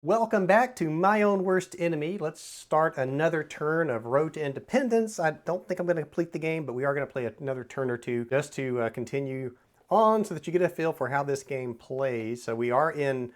Welcome back to My Own Worst Enemy. Let's start another turn of Road to Independence. I don't think I'm going to complete the game, but we are going to play another turn or two just to continue on so that you get a feel for how this game plays. So we are in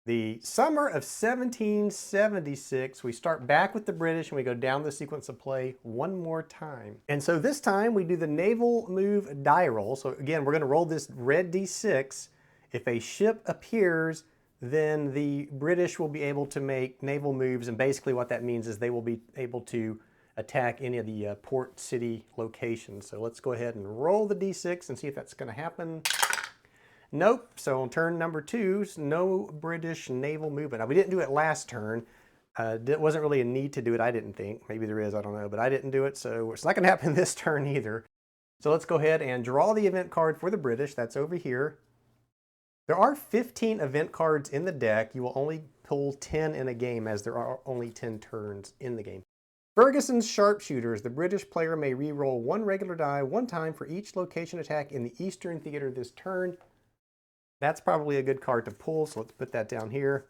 the summer of 1776. We start back with the British and we go down the sequence of play one more time. And so this time we do the naval move die roll. So again, we're going to roll this red d6. If a ship appears, then the British will be able to make naval moves, and basically what that means is they will be able to attack any of the port city locations. So let's go ahead and roll the d6 and see if that's going to happen. Nope. So on turn number 2, no British naval movement. Now, we didn't do it last turn. It wasn't really a need to do it, I didn't think. Maybe there is, I don't know, but I didn't do it, so it's not going to happen this turn either. So let's go ahead and draw the event card for the British. That's over here. There are 15 event cards in the deck. You will only pull 10 in a game, as there are only 10 turns in the game. Ferguson's Sharpshooters. The British player may re-roll one regular die one time for each location attack in the Eastern Theater this turn. That's probably a good card to pull, so let's put that down here.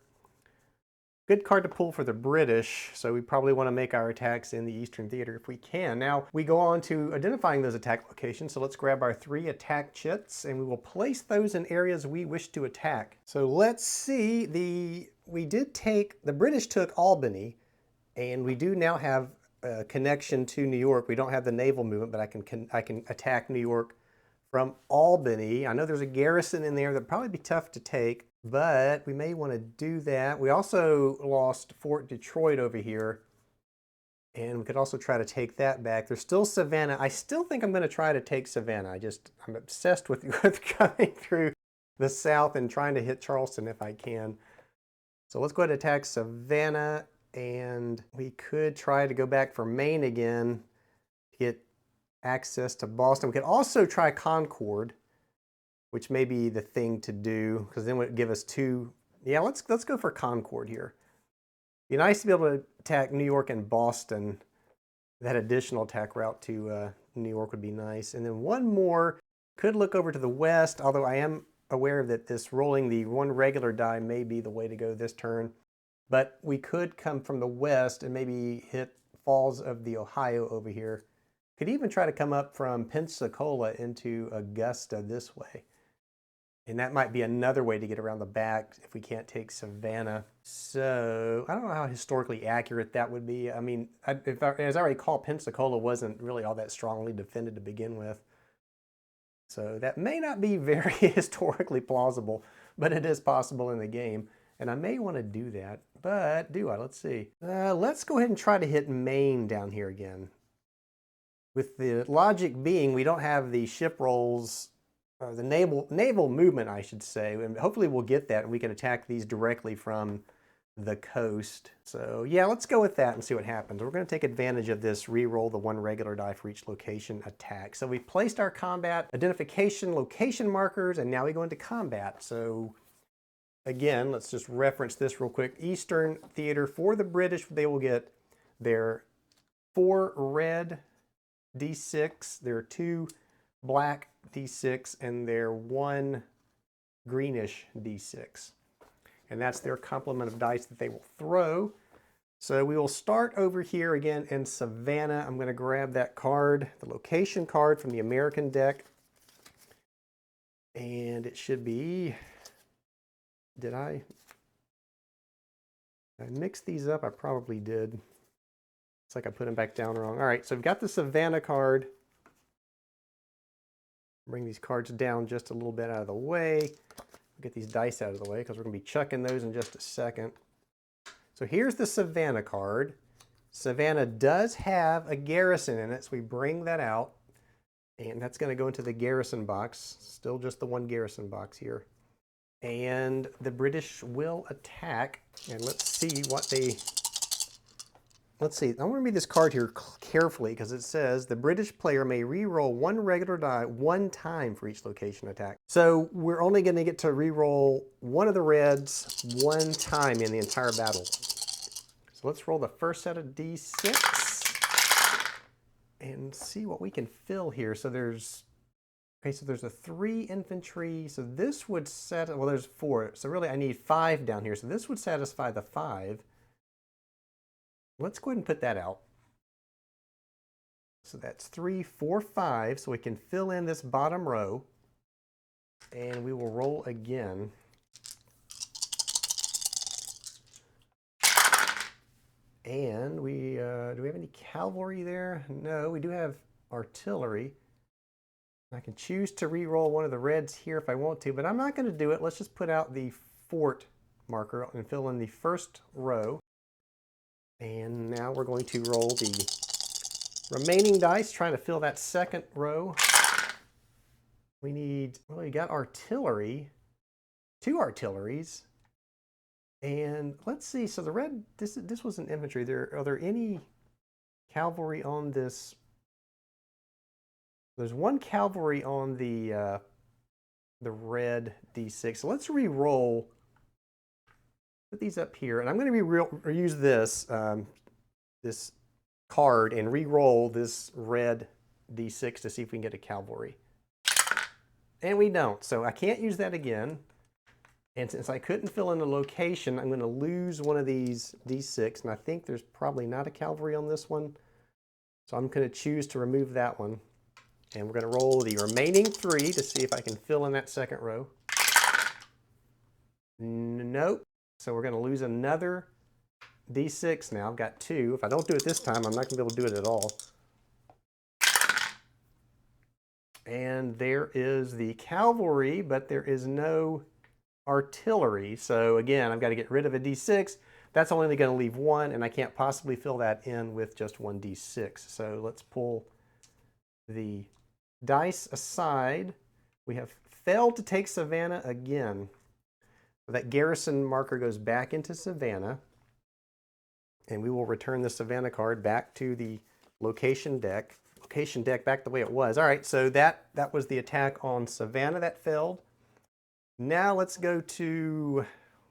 Good card to pull for the British, so we probably want to make our attacks in the Eastern Theater if we can. Now, we go on to identifying those attack locations, so let's grab our 3 attack chits, and we will place those in areas we wish to attack. So let's see, the British took Albany, and we do now have a connection to New York. We don't have the naval movement, but I can attack New York from Albany. I know there's a garrison in there that'd probably be tough to take, but we may want to do that. We also lost Fort Detroit over here, and we could also try to take that back. There's still Savannah. I still think I'm going to try to take Savannah. I'm obsessed with coming through the South and trying to hit Charleston if I can. So let's go ahead and attack Savannah, and we could try to go back for Maine again to get access to Boston. We could also try Concord, which may be the thing to do, because then it would give us 2. Yeah, let's go for Concord here. Be nice to be able to attack New York and Boston. That additional attack route to New York would be nice. And then one more, could look over to the west, although I am aware that this rolling the one regular die may be the way to go this turn. But we could come from the west and maybe hit Falls of the Ohio over here. Could even try to come up from Pensacola into Augusta this way. And that might be another way to get around the back if we can't take Savannah. So I don't know how historically accurate that would be. I mean, as I recall, Pensacola wasn't really all that strongly defended to begin with. So that may not be very historically plausible, but it is possible in the game. And I may want to do that, but do I? Let's see. Let's go ahead and try to hit Maine down here again. With the logic being, we don't have the ship rolls, the naval movement, I should say, and hopefully we'll get that and we can attack these directly from the coast. So yeah, let's go with that and see what happens. We're going to take advantage of this re-roll the one regular die for each location attack. So we placed our combat identification location markers, and now we go into combat. So again, let's just reference this real quick. Eastern Theater for the British, they will get their 4 red d6, their 2 black d6, and their 1 greenish d6. And that's their complement of dice that they will throw. So we will start over here again in Savannah. I'm going to grab that card, the location card from the American deck. And it should be, did I mix these up? I probably did. It's like I put them back down wrong. All right, so we've got the Savannah card. Bring these cards down just a little bit out of the way. Get these dice out of the way because we're going to be chucking those in just a second. So here's the Savannah card. Savannah does have a garrison in it, so we bring that out. And that's going to go into the garrison box. Still just the 1 garrison box here. And the British will attack. And let's see what they... Let's see, I want to read this card here carefully because it says the British player may re-roll 1 regular die 1 time for each location attack. So we're only going to get to re-roll 1 of the reds 1 time in the entire battle. So let's roll the first set of d6 and see what we can fill here. So there's Okay, so there's a 3 infantry. So this would set, well, there's 4. So really I need 5 down here. So this would satisfy the 5. Let's go ahead and put that out. So that's 3, 4, 5. So we can fill in this bottom row. And we will roll again. And we, do we have any cavalry there? No, we do have artillery. I can choose to re-roll one of the reds here if I want to, but I'm not going to do it. Let's just put out the fort marker and fill in the first row. And now we're going to roll the remaining dice, trying to fill that second row. We need, well, we got artillery, 2 artilleries. And let's see, so the red, this was an infantry. Are there any cavalry on this? There's 1 cavalry on the red D6. So let's re-roll. Put these up here, and I'm going to use this this card and re-roll this red D6 to see if we can get a cavalry. And we don't, so I can't use that again. And since I couldn't fill in the location, I'm going to lose one of these D6, and I think there's probably not a cavalry on this one. So I'm going to choose to remove that one. And we're going to roll the remaining 3 to see if I can fill in that second row. Nope. So we're going to lose another D6 now. I've got 2. If I don't do it this time, I'm not going to be able to do it at all. And there is the cavalry, but there is no artillery. So again, I've got to get rid of a D6. That's only going to leave 1, and I can't possibly fill that in with just 1 D6. So let's pull the dice aside. We have failed to take Savannah again. So that garrison marker goes back into Savannah, and we will return the Savannah card back to the location deck. Location deck back the way it was. All right, so that was the attack on Savannah that failed. Now let's go to,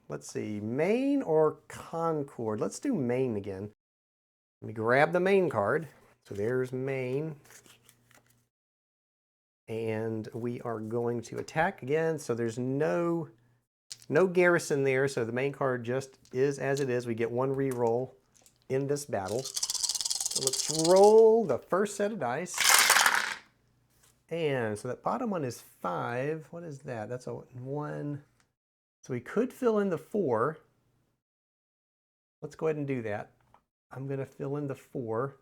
let's see, Maine or Concord. Let's do Maine again. Let me grab the Maine card. So there's Maine. And we are going to attack again. So there's no garrison there. So the Maine card just is as it is. We get 1 re-roll in this battle. So let's roll the first set of dice. And so that bottom one is 5. What is that? That's a 1. So we could fill in the 4. Let's go ahead and do that. I'm going to fill in the 4.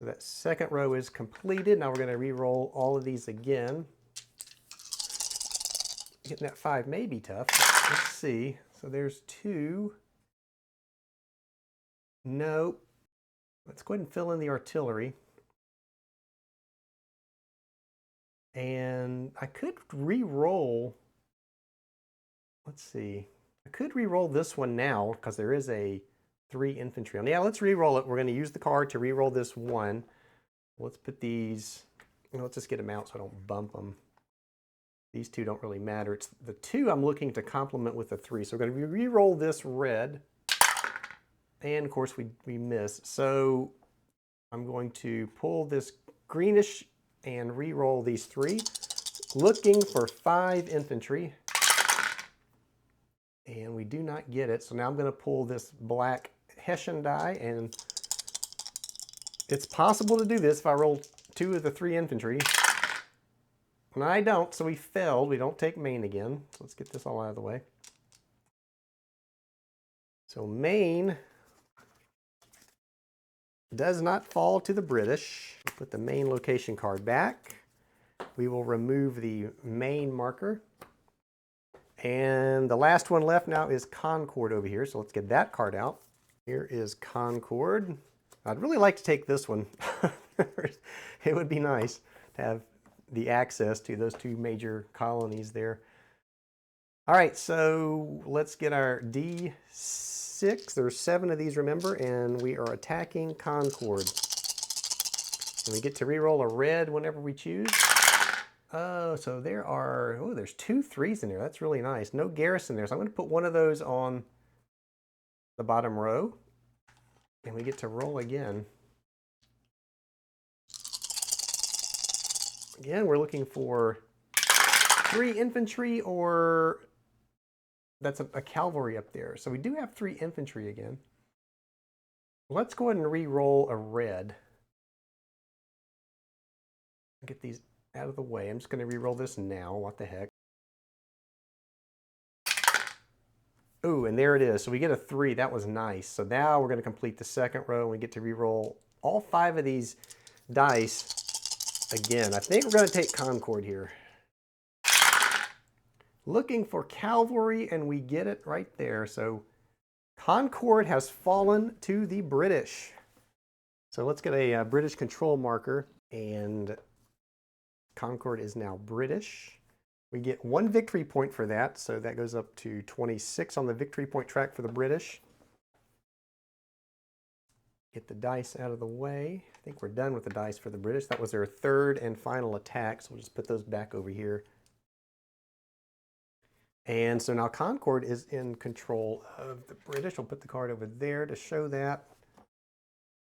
So that second row is completed. Now we're going to re-roll all of these again. Getting that 5 may be tough. Let's see. So there's 2. Nope. Let's go ahead and fill in the artillery. And I could re-roll. Let's see. I could re-roll this one now because there is a 3 infantry on. Yeah, let's re-roll it. We're going to use the card to re-roll this 1. Let's put these, let's just get them out so I don't bump them. These 2 don't really matter. It's the 2 I'm looking to complement with the 3. So we're going to re-roll this red. And of course we miss. So I'm going to pull this greenish and re-roll these 3. Looking for 5 infantry. And we do not get it. So now I'm going to pull this black Hessian die, and it's possible to do this if I roll 2 of the 3 infantry. And I don't, so we failed. We don't take Maine again. So let's get this all out of the way. So Maine does not fall to the British. Put the Maine location card back. We will remove the Maine marker. And the last one left now is Concord over here. So let's get that card out. Here is Concord. I'd really like to take this one. It would be nice to have the access to those 2 major colonies there. All right, so let's get our D6. There's 7 of these, remember, and we are attacking Concord. And we get to re-roll a red whenever we choose. Oh, so there's 2 3s in there. That's really nice. No garrison there, so I'm going to put one of those on the bottom row. And we get to roll again. Again, we're looking for 3 infantry, or that's a cavalry up there. So we do have 3 infantry again. Let's go ahead and re-roll a red. Get these out of the way. I'm just going to re-roll this now. What the heck? Ooh, and there it is. So we get a 3. That was nice. So now we're going to complete the second row, and we get to re-roll all 5 of these dice again. I think we're going to take Concord here. Looking for cavalry, and we get it right there. So Concord has fallen to the British. So let's get a British control marker, and Concord is now British. We get 1 victory point for that, so that goes up to 26 on the victory point track for the British. Get the dice out of the way. I think we're done with the dice for the British. That was their 3rd and final attack, so we'll just put those back over here. And so now Concord is in control of the British. We'll put the card over there to show that.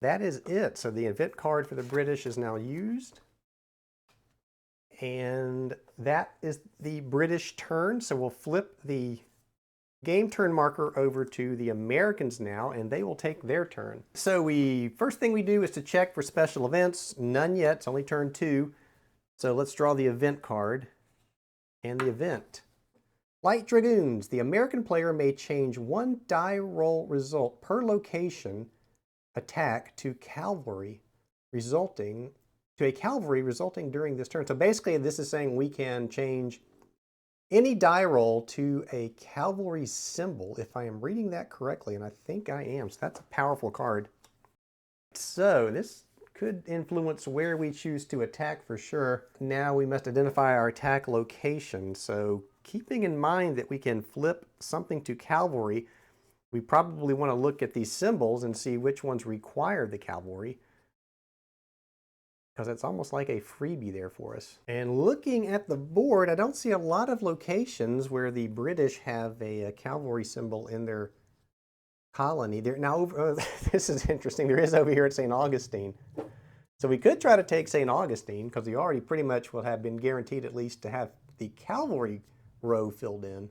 That is it. So the event card for the British is now used. And that is the British turn. So we'll flip the game turn marker over to the Americans now, and they will take their turn. So first thing we do is to check for special events. None yet, it's only turn 2. So let's draw the event card. And the event. Light Dragoons. The American player may change 1 die roll result per location attack to cavalry resulting during this turn. So basically this is saying we can change any die roll to a cavalry symbol, if I am reading that correctly, and I think I am. So that's a powerful card. So this could influence where we choose to attack for sure. Now we must identify our attack location. So keeping in mind that we can flip something to cavalry, we probably want to look at these symbols and see which ones require the cavalry, because it's almost like a freebie there for us. And looking at the board, I don't see a lot of locations where the British have a cavalry symbol in their colony. Now, this is interesting. There is over here at St. Augustine. So we could try to take St. Augustine, because we already pretty much will have been guaranteed at least to have the cavalry row filled in.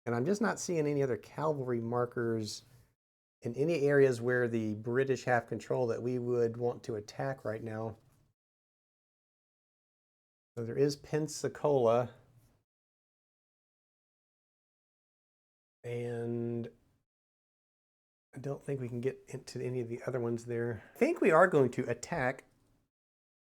And I'm just not seeing any other cavalry markers in any areas where the British have control that we would want to attack right now. So there is Pensacola. And I don't think we can get into any of the other ones there. I think we are going to attack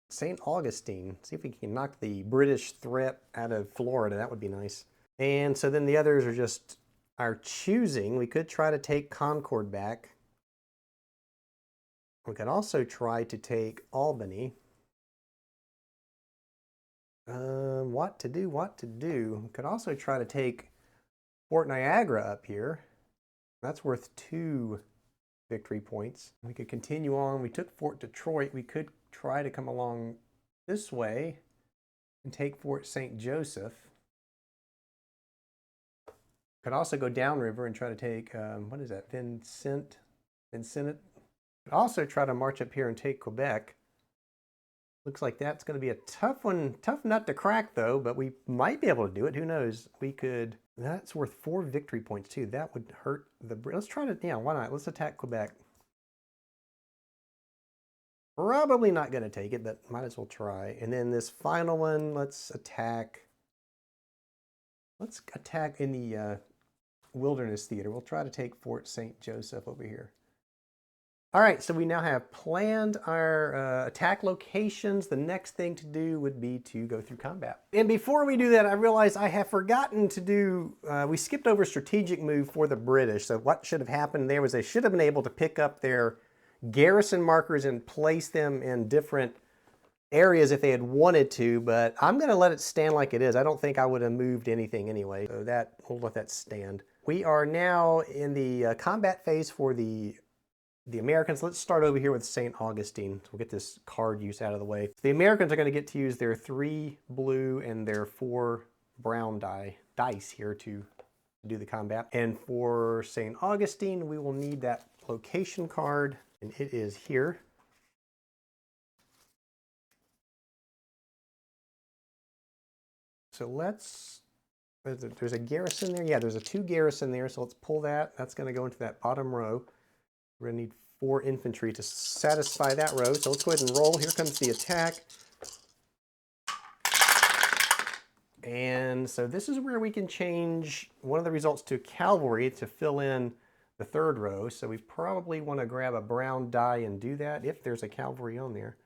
St. Augustine. See if we can knock the British threat out of Florida. That would be nice. And so then the others are just our choosing. We could try to take Concord back. We could also try to take Albany. What to do? We could also try to take Fort Niagara up here. That's worth 2 victory points. We could continue on. We took Fort Detroit. We could try to come along this way and take Fort St. Joseph. Could also go downriver and try to take, what is that, Vincent? Could also try to march up here and take Quebec. Looks like that's going to be a tough nut to crack though, but we might be able to do it. Who knows? We could, that's worth 4 victory points too. That would hurt the, let's try to, yeah, why not? Let's attack Quebec. Probably not going to take it, but might as well try. And then this final one, let's attack in the Wilderness Theater. We'll try to take Fort St. Joseph over here. All right, so we now have planned our attack locations. The next thing to do would be to go through combat. And before we do that, I realized I have forgotten to do, we skipped over strategic move for the British. So what should have happened there was they should have been able to pick up their garrison markers and place them in different areas if they had wanted to, but I'm going to let it stand like it is. I don't think I would have moved anything anyway, so we'll let that stand. We are now in the combat phase for the Americans. Let's start over here with St. Augustine. We'll get this card use out of the way. The Americans are going to get to use their 3 blue and their 4 brown dice here to do the combat. And for St. Augustine, we will need that location card, and it is here. So let's, there's a garrison there. Yeah, there's a 2 garrison there. So let's pull that. That's going to go into that bottom row. We're going to need 4 infantry to satisfy that row. So let's go ahead and roll. Here comes the attack. And so this is where we can change one of the results to cavalry to fill in the 3rd row. So we probably want to grab a brown die and do that if there's a cavalry on there.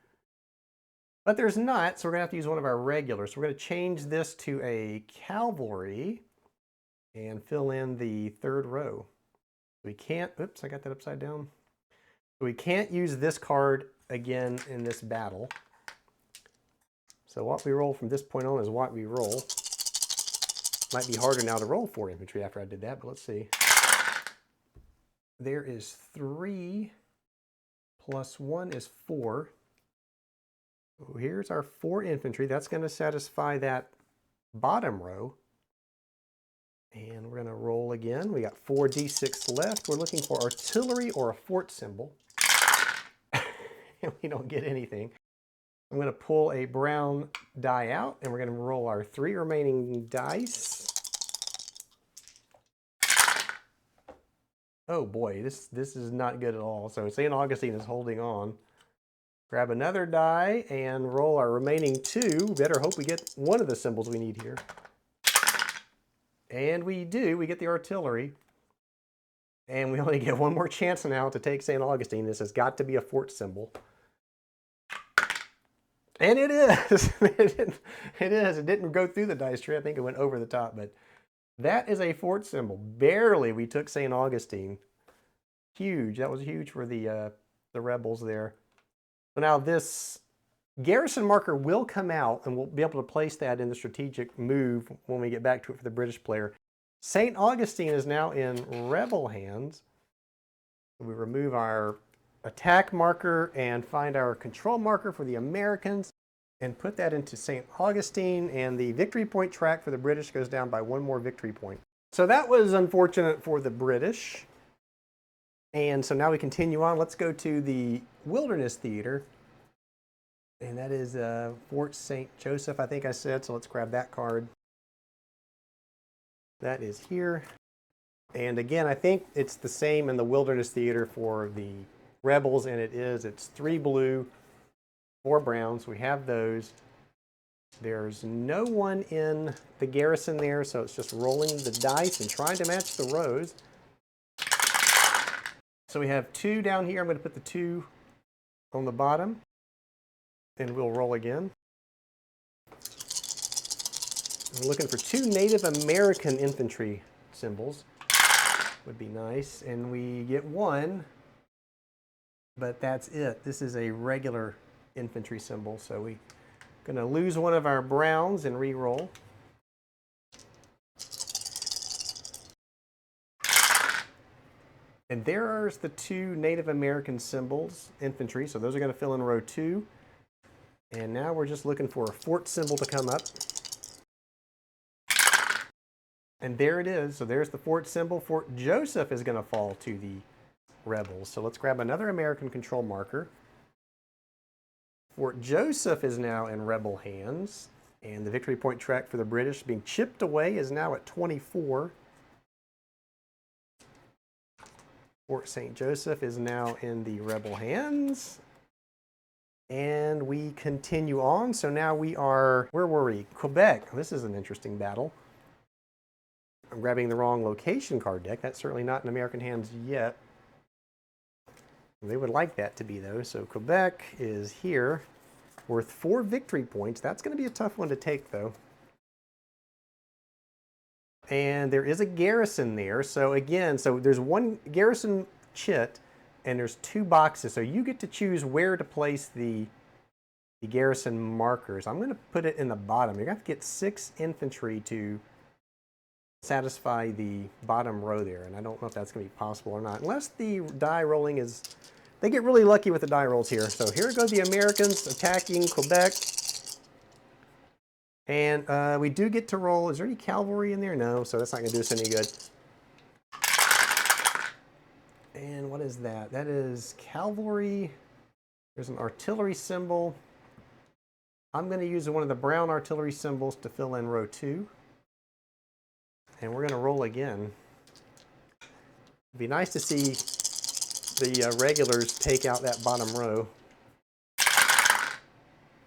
But there's not, so we're going to have to use one of our regulars. So we're going to change this to a cavalry and fill in the 3rd row. We can't, oops, I got that upside down. So we can't use this card again in this battle. So what we roll from this point on is what we roll. Might be harder now to roll 4 infantry after I did that, but let's see. There is 3 plus 1 is 4. So here's our 4 infantry. That's going to satisfy that bottom row. And we're going to roll again. We got 4 d6 left. We're looking for artillery or a fort symbol. And we don't get anything. I'm going to pull a brown die out, and we're going to roll our 3 remaining dice. Oh boy, this is not good at all. So St. Augustine is holding on. Grab another die and roll our remaining 2. Better hope we get one of the symbols we need here. And we do. We get the artillery. And we only get one more chance now to take St. Augustine. This has got to be a fort symbol. And it is. It is. It didn't go through the dice tray. I think it went over the top. But that is a fort symbol. Barely we took St. Augustine. Huge. That was huge for the rebels there. So now this garrison marker will come out, and we'll be able to place that in the strategic move when we get back to it for the British player. St. Augustine is now in rebel hands. We remove our attack marker and find our control marker for the Americans and put that into St. Augustine, and the victory point track for the British goes down by 1 more victory point. So that was unfortunate for the British. And so now we continue on. Let's go to the Wilderness Theater. And that is Fort St. Joseph, I think I said. So let's grab that card. That is here. And again, I think it's the same in the Wilderness Theater for the rebels, and it is. It's 3 blue, 4 browns. We have those. There's no one in the garrison there, so it's just rolling the dice and trying to match the rows. So we have 2 down here. I'm going to put the 2 on the bottom, and we'll roll again. We're looking for 2 Native American infantry symbols. Would be nice. And we get 1, but that's it. This is a regular infantry symbol, so we're going to lose one of our browns and re-roll. And there's the 2 Native American symbols, infantry, so those are going to fill in row 2. And now we're just looking for a fort symbol to come up. And there it is. So there's the fort symbol. Fort Joseph is going to fall to the rebels. So let's grab another American control marker. Fort Joseph is now in rebel hands. And the victory point track for the British being chipped away is now at 24. Fort St. Joseph is now in the rebel hands. And we continue on. So now we are, where were we? Quebec. This is an interesting battle. I'm grabbing the wrong location card deck. That's certainly not in American hands yet. They would like that to be, though. So Quebec is here, worth 4 victory points. That's going to be a tough one to take, though. And there is a garrison there. So again, so there's 1 garrison chit, and there's 2 boxes. So you get to choose where to place the garrison markers. I'm going to put it in the bottom. You're going to have to get 6 infantry to satisfy the bottom row there. And I don't know if that's going to be possible or not. Unless the die rolling is... They get really lucky with the die rolls here. So here go the Americans attacking Quebec. And we do get to roll. Is there any cavalry in there? No, so that's not going to do us any good. And what is that? That is cavalry. There's an artillery symbol. I'm going to use one of the brown artillery symbols to fill in row 2. And we're going to roll again. It'd be nice to see the regulars take out that bottom row.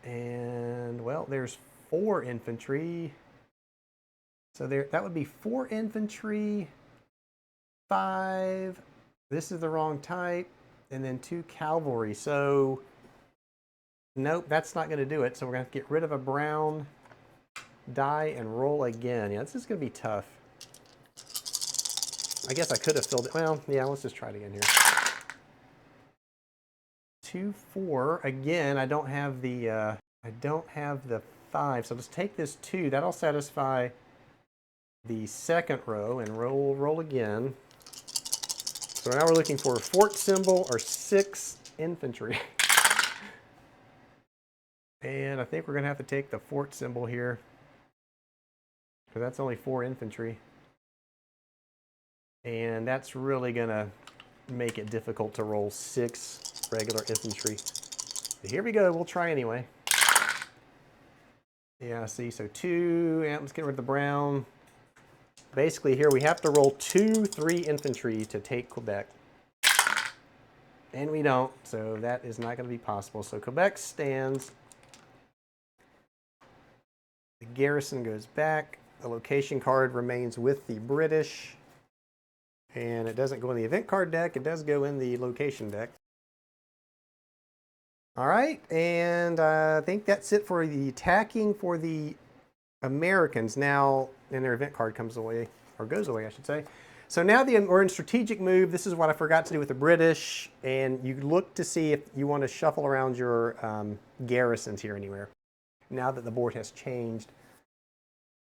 And, well, there's 4 infantry. So that would be 4 infantry, 5. This is the wrong type. And then 2 cavalry. So, nope, that's not going to do it. So we're going to have to get rid of a brown die and roll again. Yeah, this is going to be tough. I guess I could have filled it. Well, yeah, let's just try it again here. 2, 4. Again, I don't have the 5. So let's take this 2. That'll satisfy the second row and roll again. So now we're looking for a fort symbol or 6 infantry. And I think we're going to have to take the fort symbol here, because that's only 4 infantry. And that's really going to make it difficult to roll 6 regular infantry. But here we go. We'll try anyway. Yeah, see, so 2. And let's get rid of the brown. Basically here we have to roll 2 3 infantry to take Quebec. And we don't, so that is not going to be possible. So Quebec stands. The garrison goes back. The location card remains with the British. And it doesn't go in the event card deck. It does go in the location deck. All right, and I think that's it for the attacking for the Americans. Now, and their event card comes away, or goes away, I should say. So now we're in strategic move. This is what I forgot to do with the British. And you look to see if you want to shuffle around your garrisons here anywhere, now that the board has changed.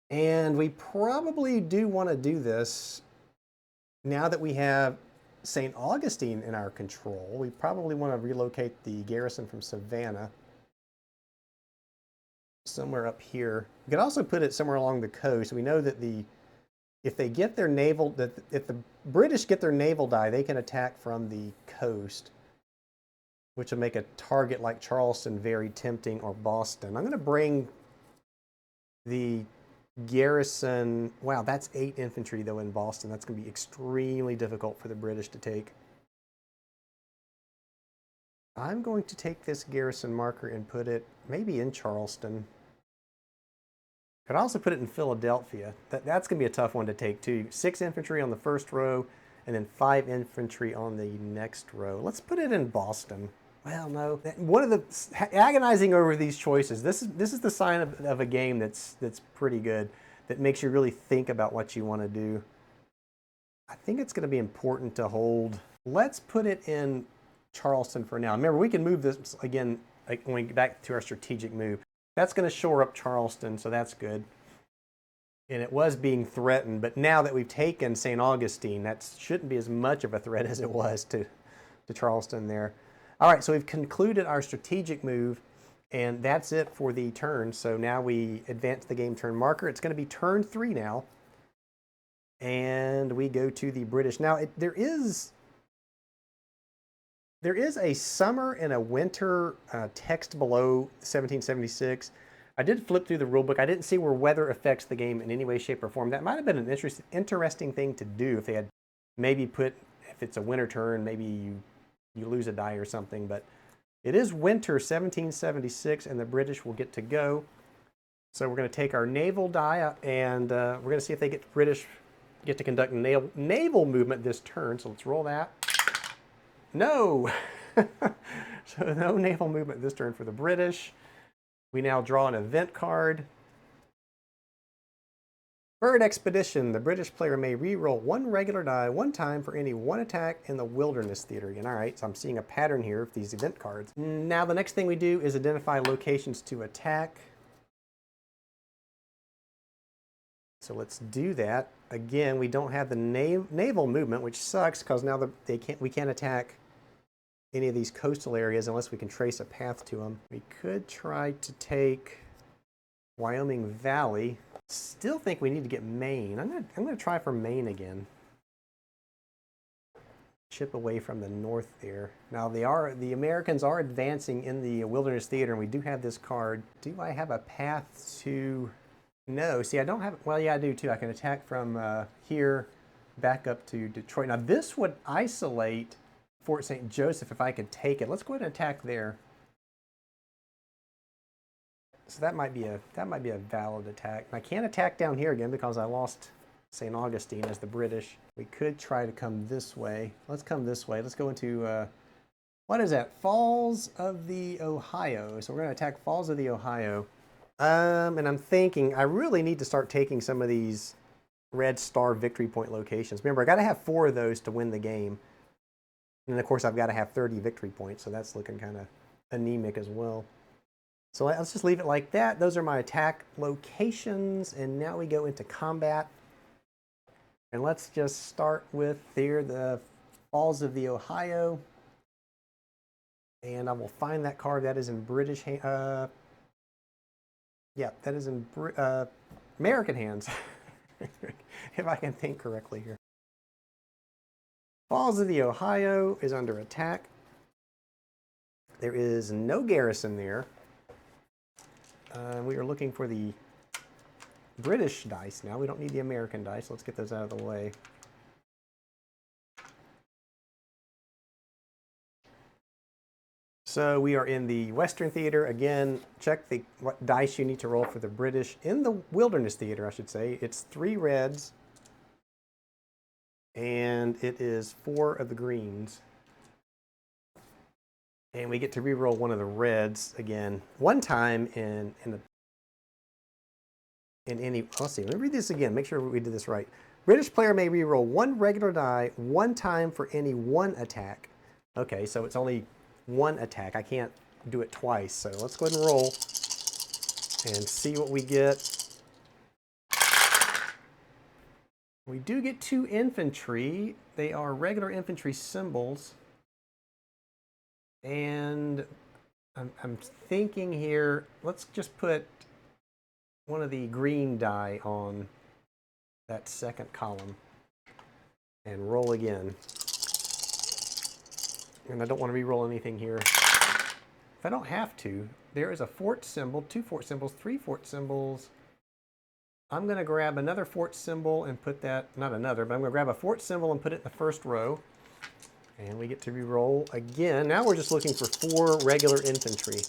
And we probably do want to do this now that we have St. Augustine in our control. We probably want to relocate the garrison from Savannah somewhere up here. We could also put it somewhere along the coast. We know that if they get their naval, if the British get their naval die, they can attack from the coast, which will make a target like Charleston very tempting, or Boston. I'm going to bring the garrison. Wow, that's 8 infantry though in Boston. That's going to be extremely difficult for the British to take. I'm going to take this garrison marker and put it maybe in Charleston. Could also put it in Philadelphia. That's going to be a tough one to take too. 6 infantry on the first row, and then 5 infantry on the next row. Let's put it in Boston. Well, no. One of the agonizing over these choices. This is the sign of a game that's pretty good, that makes you really think about what you want to do. I think it's going to be important to hold. Let's put it in Charleston for now. Remember, we can move this again when we get back to our strategic move. That's going to shore up Charleston, so that's good. And it was being threatened, but now that we've taken St. Augustine, that shouldn't be as much of a threat as it was to Charleston there. All right, so we've concluded our strategic move, and that's it for the turn. So now we advance the game turn marker. It's going to be turn 3 now. And we go to the British. Now, there is a summer and a winter text below 1776. I did flip through the rulebook. I didn't see where weather affects the game in any way, shape, or form. That might have been an interesting thing to do if they had maybe put, if it's a winter turn, maybe you lose a die or something. But it is winter 1776, and the British will get to go. So we're going to take our naval die, and we're going to see if they British get to conduct naval movement this turn. So let's roll that. No! So no naval movement this turn for the British. We now draw an event card. Bird Expedition. The British player may re-roll 1 regular die 1 time for any 1 attack in the Wilderness Theater. Again, all right, so I'm seeing a pattern here of these event cards. Now the next thing we do is identify locations to attack. So let's do that. Again, we don't have the naval movement, which sucks because now we can't attack any of these coastal areas unless we can trace a path to them. We could try to take Wyoming Valley. Still think we need to get Maine. I'm gonna try for Maine again. chip away from the north there. Now the Americans are advancing in the Wilderness Theater, and we do have this card. Do I have a path to? No. See, I don't have. Well, yeah, I do too. I can attack from here back up to Detroit. Now this would isolate Fort St. Joseph if I could take it. Let's go ahead and attack there. So that might be a valid attack. I can't attack down here again because I lost St. Augustine as the British. We could try to come this way. Let's come this way. Let's go into, what is that? Falls of the Ohio. So we're going to attack Falls of the Ohio. And I'm thinking I really need to start taking some of these red star victory point locations. Remember, I got to have 4 of those to win the game. And of course, I've got to have 30 victory points. So that's looking kind of anemic as well. So let's just leave it like that. Those are my attack locations. And now we go into combat. And let's just start with here, the Falls of the Ohio. And I will find that card. That is in British hands. Yeah, that is in American hands. If I can think correctly here. Falls of the Ohio is under attack. There is no garrison there. We are looking for the British dice now. We don't need the American dice. Let's get those out of the way. So we are in the Western Theater. Again, check what dice you need to roll for the British. In the Wilderness Theater, I should say, it's 3 reds. And it is 4 of the greens. And we get to re-roll one of the reds again. One time in any, let's see, let me read this again, make sure we did this right. British player may re-roll 1 regular die 1 time for any 1 attack. Okay, so it's only 1 attack. I can't do it twice. So let's go ahead and roll and see what we get. We do get 2 infantry. They are regular infantry symbols. And I'm thinking here, let's just put one of the green die on that second column and roll again. And I don't want to re-roll anything here. If I don't have to, there is a fort symbol, 2 fort symbols, 3 fort symbols. I'm going to grab another fort symbol and put that, not another, but I'm going to grab a fort symbol and put it in the first row. And we get to re-roll again. Now we're just looking for 4 regular infantry.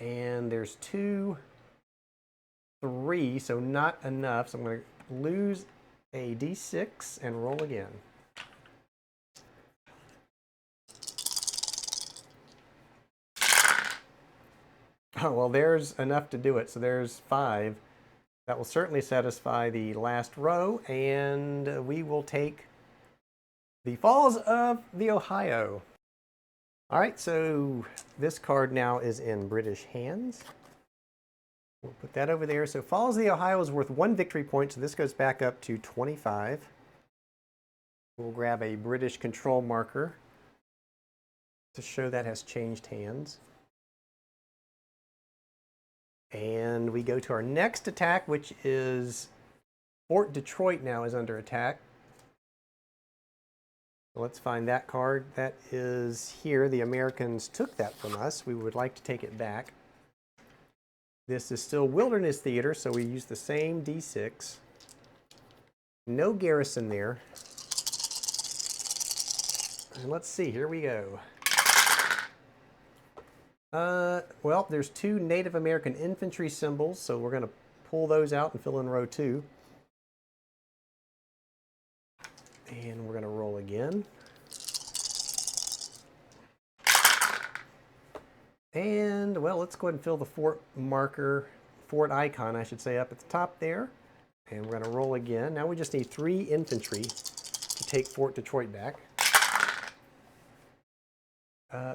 And there's 2, 3, so not enough. So I'm going to lose a d6 and roll again. Oh, well, there's enough to do it. So there's 5. That will certainly satisfy the last row. And we will take the Falls of the Ohio. All right, so this card now is in British hands. We'll put that over there. So Falls of the Ohio is worth 1 victory point, so this goes back up to 25. We'll grab a British control marker to show that has changed hands. And we go to our next attack, which is Fort Detroit now is under attack. Let's find that card. That is here. The Americans took that from us. We would like to take it back. This is still Wilderness Theater, so we use the same d6. No garrison there. And let's see, here we go. Well, there's 2 Native American infantry symbols, so we're going to pull those out and fill in row 2. And we're going to roll again. And, well, let's go ahead and fill the fort marker, fort icon, I should say, up at the top there. And we're going to roll again. Now we just need 3 infantry to take Fort Detroit back.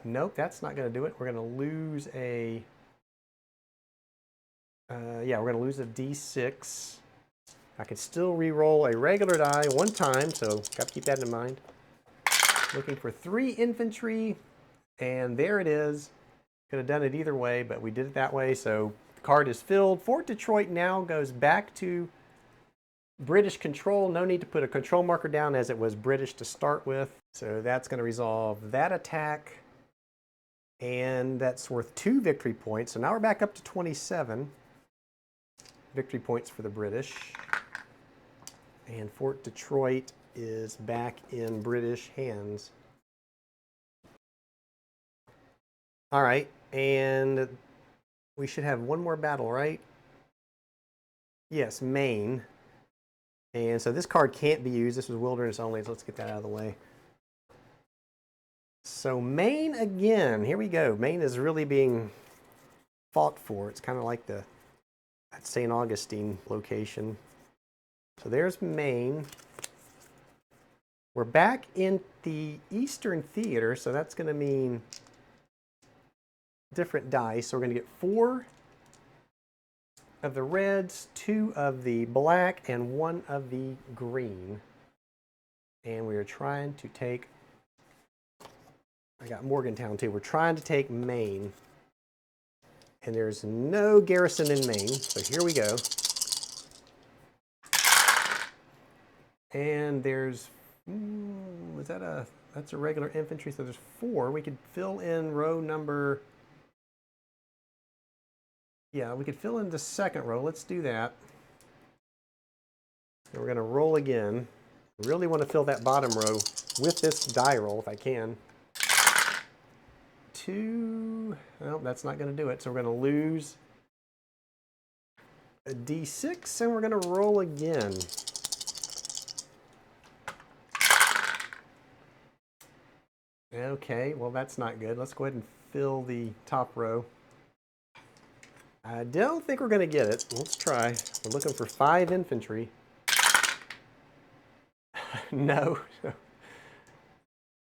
Nope, that's not going to do it. We're going to lose a... yeah, we're going to lose a d6. I can still re-roll a regular die 1 time, so got to keep that in mind. Looking for 3 infantry, and there it is. Could have done it either way, but we did it that way, so the card is filled. Fort Detroit now goes back to British control, no need to put a control marker down as it was British to start with. So that's going to resolve that attack. And that's worth 2 victory points. So now we're back up to 27 victory points for the British. And Fort Detroit is back in British hands. All right, and we should have one more battle, right? Yes, Maine. And so this card can't be used. This was wilderness only, so let's get that out of the way. So Maine again, here we go. Maine is really being fought for. It's kind of like the St. Augustine location. So there's Maine. We're back in the Eastern Theater, so that's going to mean different dice. So we're going to get 4 of the reds, 2 of the black, and 1 of the green. And we are trying to take, I got Morgantown too. We're trying to take Maine. And there's no garrison in Maine, so here we go. And there's, that's a regular infantry, so there's 4. We could fill in row number, yeah, we could fill in the second row. Let's do that. And we're going to roll again. I really want to fill that bottom row with this die roll if I can. 2, well, that's not going to do it, so we're going to lose a d6, and we're going to roll again. Okay, well, that's not good. Let's go ahead and fill the top row. I don't think we're going to get it. Let's try. We're looking for 5 infantry. No.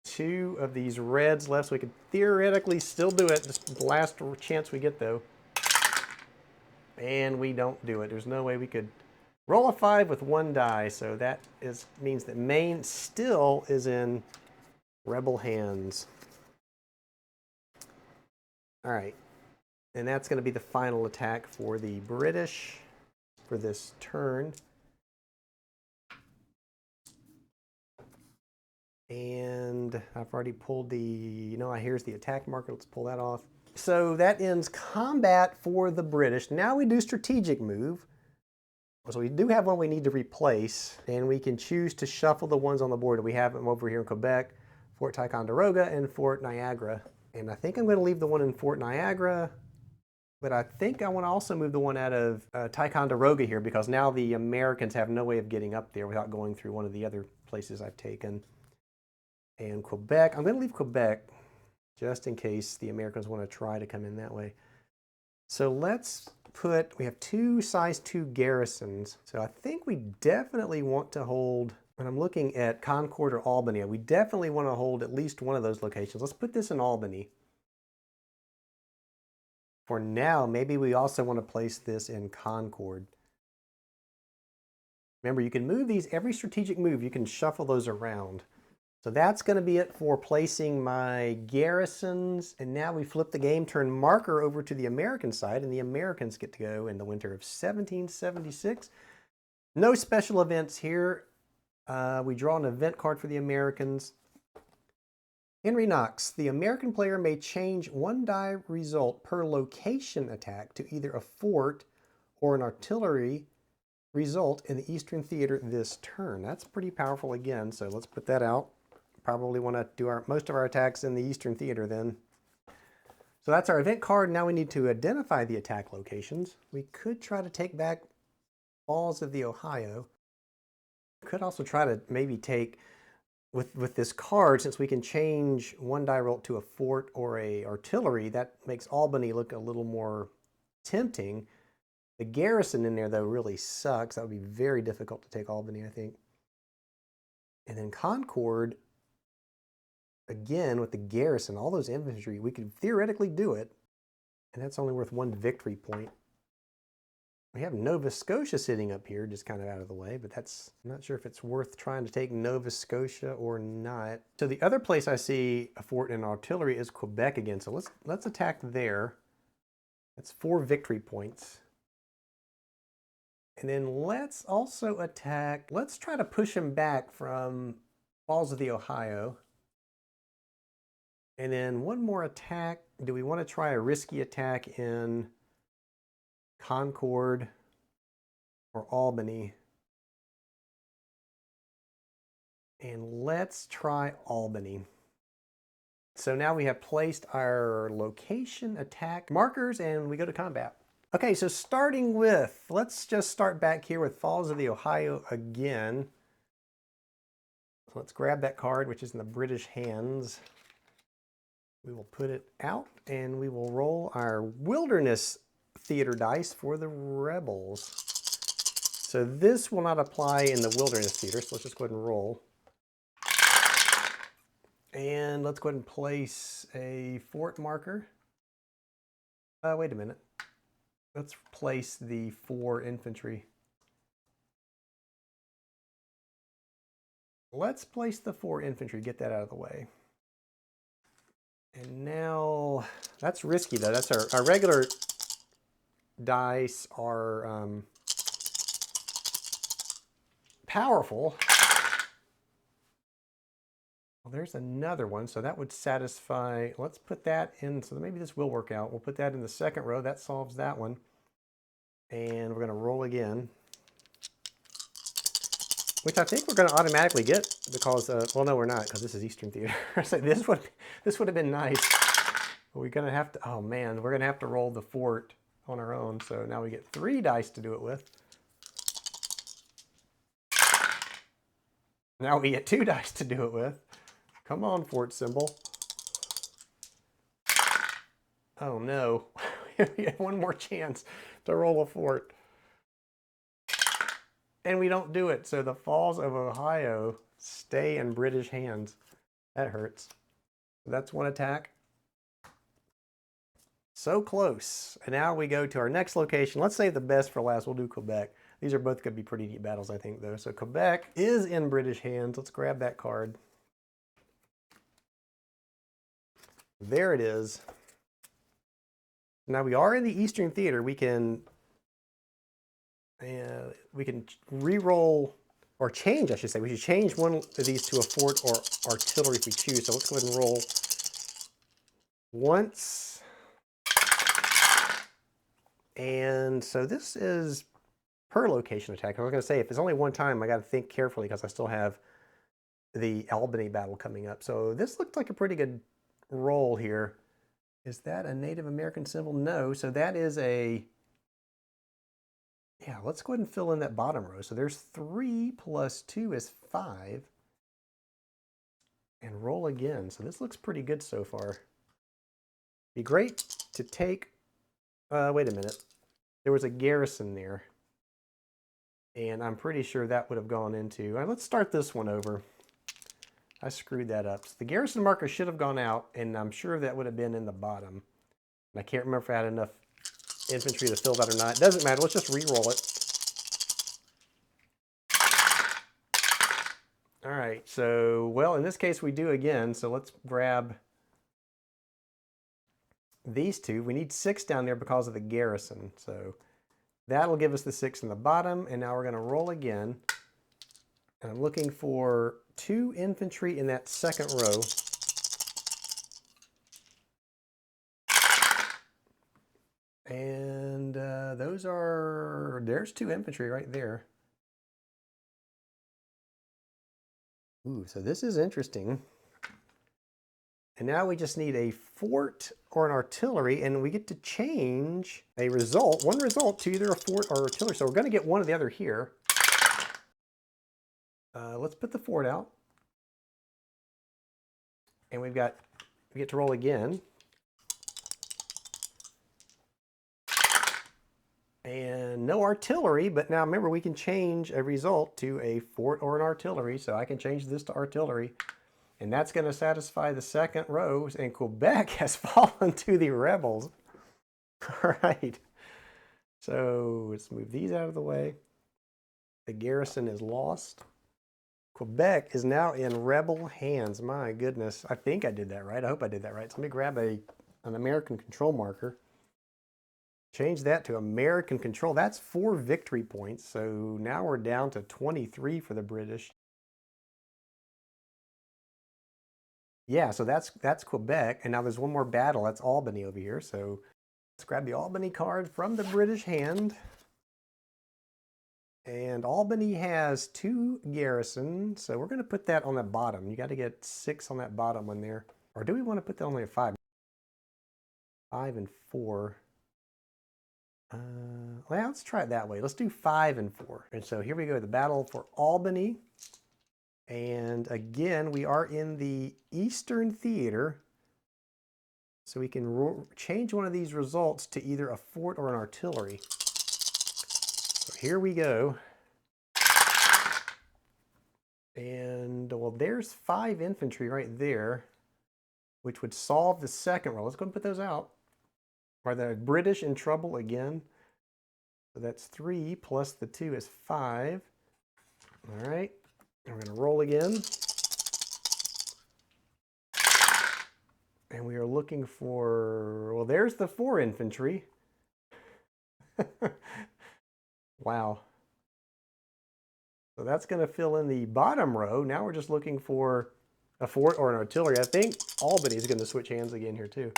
2 of these reds left, so we could theoretically still do it. This is the last chance we get, though. And we don't do it. There's no way we could roll a 5 with 1 die, so that means that Maine still is in rebel hands. All right, and that's going to be the final attack for the British for this turn. And I've already pulled the, here's the attack marker. Let's pull that off. So that ends combat for the British. Now we do strategic move. So we do have one we need to replace, and we can choose to shuffle the ones on the board. We have them over here in Quebec, Fort Ticonderoga, and Fort Niagara. And I think I'm going to leave the one in Fort Niagara, but I think I want to also move the one out of Ticonderoga here, because now the Americans have no way of getting up there without going through one of the other places I've taken. And Quebec, I'm going to leave Quebec just in case the Americans want to try to come in that way. So let's put, we have 2 size 2 garrisons. So I think we definitely want to hold, when I'm looking at Concord or Albany, we definitely want to hold at least one of those locations. Let's put this in Albany. For now, maybe we also want to place this in Concord. Remember, you can move these, every strategic move, you can shuffle those around. So that's going to be it for placing my garrisons. And now we flip the game, turn marker over to the American side, and the Americans get to go in the winter of 1776. No special events here. We draw an event card for the Americans. Henry Knox, the American player may change 1 die result per location attack to either a fort or an artillery result in the Eastern Theater this turn. That's pretty powerful again, so let's put that out. Probably want to do most of our attacks in the Eastern Theater then. So that's our event card. Now we need to identify the attack locations. We could try to take back Falls of the Ohio. Could also try to maybe take, with this card, since we can change 1 die roll to a fort or a artillery, that makes Albany look a little more tempting. The garrison in there, though, really sucks. That would be very difficult to take Albany, I think. And then Concord, again, with the garrison, all those infantry, we could theoretically do it. And that's only worth 1 victory point. We have Nova Scotia sitting up here, just kind of out of the way, but I'm not sure if it's worth trying to take Nova Scotia or not. So the other place I see a fort and artillery is Quebec again. So let's attack there. That's 4 victory points. And then let's also attack, let's try to push him back from Falls of the Ohio. And then one more attack. Do we want to try a risky attack in Concord or Albany? And let's try Albany. So now we have placed our location attack markers and we go to combat. Okay, so starting with, let's just start back here with Falls of the Ohio again. Let's grab that card, which is in the British hands. We will put it out and we will roll our Wilderness Theater dice for the Rebels. So this will not apply in the Wilderness Theater, so let's just go ahead and roll. And let's go ahead and place a fort marker. Wait a minute. Let's place the 4 infantry. Let's place the 4 infantry, get that out of the way. And now, that's risky though. That's our regular dice are powerful. Well, there's another one, so that would satisfy, let's put that in, so maybe this will work out. We'll put that in the second row, that solves that one. And we're gonna roll again. Which I think we're gonna automatically get because, well no we're not, because this is Eastern Theater. So this would have been nice. But we're gonna have to, oh man, we're gonna have to roll the fort on our own. So now we get 3 dice to do it with. Now we get 2 dice to do it with. Come on, fort symbol. Oh no, we have one more chance to roll a fort. And we don't do it, so the Falls of Ohio stay in British hands. That hurts. That's one attack. So close. And now we go to our next location. Let's save the best for last. We'll do Quebec. These are both going to be pretty deep battles, I think, though. So Quebec is in British hands. Let's grab that card. There it is. Now we are in the Eastern Theater. We can re-roll, or change, I should say. We should change one of these to a fort or artillery if we choose. So let's go ahead and roll once. And so this is per location attack. I was going to say, if it's only one time, I got to think carefully because I still have the Albany battle coming up. So this looked like a pretty good roll here. Is that a Native American symbol? No. So that is a, yeah, let's go ahead and fill in that bottom row. So there's 3 plus 2 is 5. And roll again. So this looks pretty good so far. Be great to take, wait a minute. There was a garrison there. And I'm pretty sure that would have gone into, let's start this one over. I screwed that up. So the garrison marker should have gone out, and I'm sure that would have been in the bottom. And I can't remember if I had enough infantry to fill that or not. It doesn't matter. Let's just re-roll it. All right. So, well, in this case, we do again. So let's grab these 2. We need 6 down there because of the garrison. So that'll give us the 6 in the bottom. And now we're going to roll again. And I'm looking for 2 infantry in that second row. And there's 2 infantry right there. Ooh, so this is interesting. And now we just need a fort or an artillery, and we get to change a result, one result, to either a fort or artillery. So we're going to get one or the other here. Let's put the fort out. And we get to roll again. And no artillery, but now remember we can change a result to a fort or an artillery. So I can change this to artillery. And that's going to satisfy the second row. And Quebec has fallen to the rebels. All right. So let's move these out of the way. The garrison is lost. Quebec is now in rebel hands. My goodness. I think I did that right. I hope I did that right. So let me grab an American control marker. Change that to American control. That's 4 victory points. So now we're down to 23 for the British. Yeah, so that's Quebec. And now there's one more battle. That's Albany over here. So let's grab the Albany card from the British hand. And Albany has 2 garrison. So we're going to put that on the bottom. You got to get 6 on that bottom one there. Or do we want to put that only at 5? 5 and 4. Well, let's try it that way. Let's do 5 and 4. And so here we go, the battle for Albany. And again, we are in the Eastern Theater. So we can change one of these results to either a fort or an artillery. So here we go. And well, there's 5 infantry right there, which would solve the second roll. Let's go and put those out. Are the British in trouble again? So that's 3 plus the 2 is 5. All right, and we're going to roll again. And we are looking for, well, there's the 4 infantry. Wow. So that's going to fill in the bottom row. Now we're just looking for a fort or an artillery. I think Albany is going to switch hands again here too.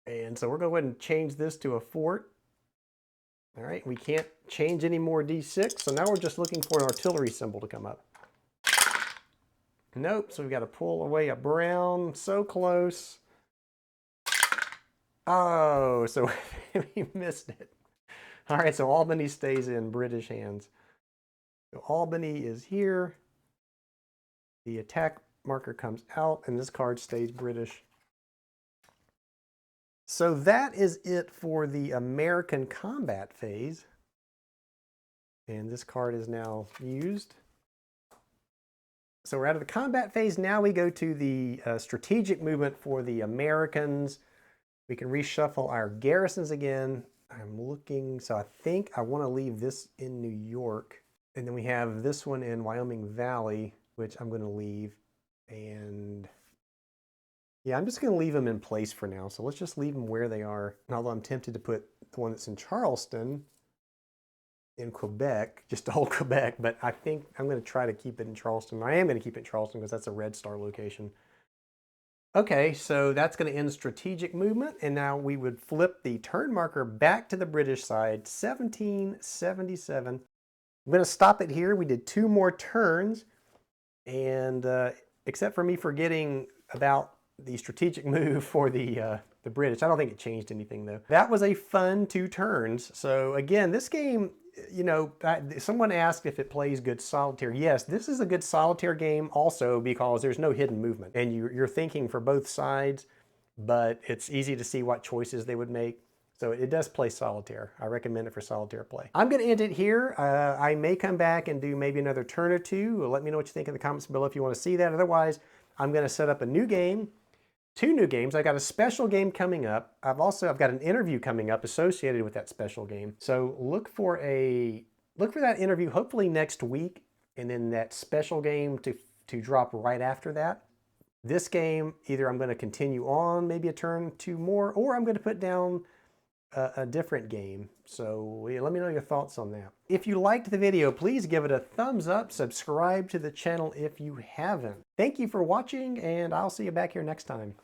And so we're going to go ahead and change this to a fort. All right, we can't change any more D6, so now we're just looking for an artillery symbol to come up. Nope, so we've got to pull away a brown, so close. Oh, so we missed it. All right, so Albany stays in British hands. So Albany is here. The attack marker comes out, and this card stays British. So that is it for the American combat phase. And this card is now used. So we're out of the combat phase. Now we go to the strategic movement for the Americans. We can reshuffle our garrisons again. I'm looking, so I think I want to leave this in New York. And then we have this one in Wyoming Valley, which I'm going to leave. And yeah, I'm just going to leave them in place for now. So let's just leave them where they are. And although I'm tempted to put the one that's in Charleston in Quebec, just to hold Quebec, but I think I'm going to try to keep it in Charleston. I am going to keep it in Charleston because that's a Red Star location. Okay, so that's going to end strategic movement. And now we would flip the turn marker back to the British side, 1777. I'm going to stop it here. We did 2 more turns. And except for me forgetting about the strategic move for the British. I don't think it changed anything though. That was a fun 2 turns. So again, this game, you know, someone asked if it plays good solitaire. Yes, this is a good solitaire game also because there's no hidden movement and you're thinking for both sides, but it's easy to see what choices they would make. So it does play solitaire. I recommend it for solitaire play. I'm going to end it here. I may come back and do maybe another turn or 2. Let me know what you think in the comments below if you want to see that. Otherwise, I'm going to set up a new game. 2 new games. I got a special game coming up. I've got an interview coming up associated with that special game. So look for that interview hopefully next week, and then that special game to drop right after that. This game, either I'm going to continue on maybe a turn 2 more, or I'm going to put down a different game. So let me know your thoughts on that. If you liked the video, please give it a thumbs up, subscribe to the channel if you haven't. Thank you for watching, and I'll see you back here next time.